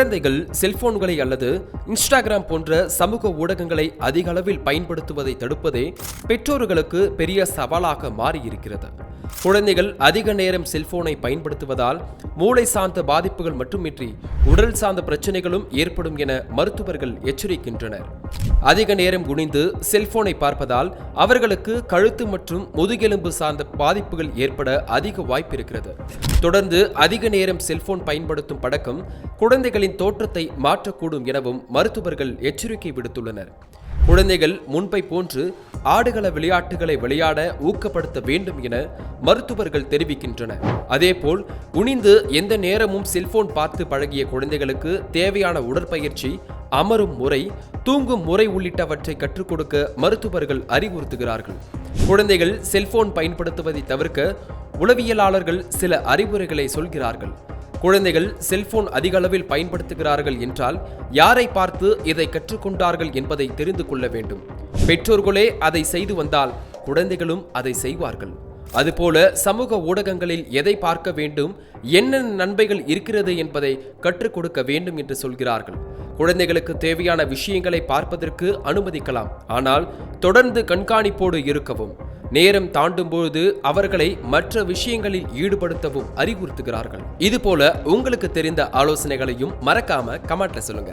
குழந்தைகள் செல்போன்களை அல்லது இன்ஸ்டாகிராம் போன்ற சமூக ஊடகங்களை அதிக அளவில் பயன்படுத்துவதை தடுப்பதே பெற்றோர்களுக்கு பெரிய சவாலாக மாறியிருக்கிறது. குழந்தைகள் அதிக நேரம் செல்போனை பயன்படுத்துவதால் மூளை சார்ந்த பாதிப்புகள் மட்டுமின்றி உடல் சார்ந்த பிரச்சனைகளும் ஏற்படும் என மருத்துவர்கள் எச்சரிக்கின்றனர். அதிக நேரம் குனிந்து செல்போனை பார்ப்பதால் அவர்களுக்கு கழுத்து மற்றும் முதுகெலும்பு சார்ந்த பாதிப்புகள் ஏற்பட அதிக வாய்ப்பு இருக்கிறது. தொடர்ந்து அதிக நேரம் செல்போன் பயன்படுத்தும் பழக்கம் குழந்தைகளின் தோற்றத்தை மாற்றக்கூடும் எனவும் மருத்துவர்கள் எச்சரிக்கை விடுத்துள்ளனர். குழந்தைகள் முன்பை போன்று ஆடுகள விளையாட்டுகளை விளையாட ஊக்கப்படுத்த வேண்டும் என மருத்துவர்கள் தெரிவிக்கின்றனர். அதேபோல் குனிந்து எந்த நேரமும் செல்போன் பார்த்து பழகிய குழந்தைகளுக்கு தேவையான உடற்பயிற்சி, அமரும் முறை, தூங்கும் முறை உள்ளிட்டவற்றை கற்றுக் கொடுக்க மருத்துவர்கள் அறிவுறுத்துகிறார்கள். குழந்தைகள் செல்போன் பயன்படுத்துவதை தவிர்க்க உளவியலாளர்கள் சில அறிவுரைகளை சொல்கிறார்கள். குழந்தைகள் செல்போன் அதிக அளவில் பயன்படுத்துகிறார்கள் என்றால் யாரை பார்த்து இதை கற்றுக்கொண்டார்கள் என்பதை தெரிந்து கொள்ள வேண்டும். பெற்றோர்களே அதை செய்து வந்தால் குழந்தைகளும் அதை செய்வார்கள். அதுபோல சமூக ஊடகங்களில் எதை பார்க்க வேண்டும், என்னென்ன நன்மைகள் இருக்கிறது என்பதை கற்றுக் கொடுக்க வேண்டும் என்று சொல்கிறார்கள். குழந்தைகளுக்கு தேவையான விஷயங்களை பார்ப்பதற்கு அனுமதிக்கலாம், ஆனால் தொடர்ந்து கண்காணிப்போடு இருக்கவும். நேரம் தாண்டும் பொழுது அவர்களை மற்ற விஷயங்களில் ஈடுபடுத்தவும் அறிவுறுத்துகிறார்கள். இதுபோல உங்களுக்கு தெரிந்த ஆலோசனைகளையும் மறக்காம கமெண்ட்ல சொல்லுங்க.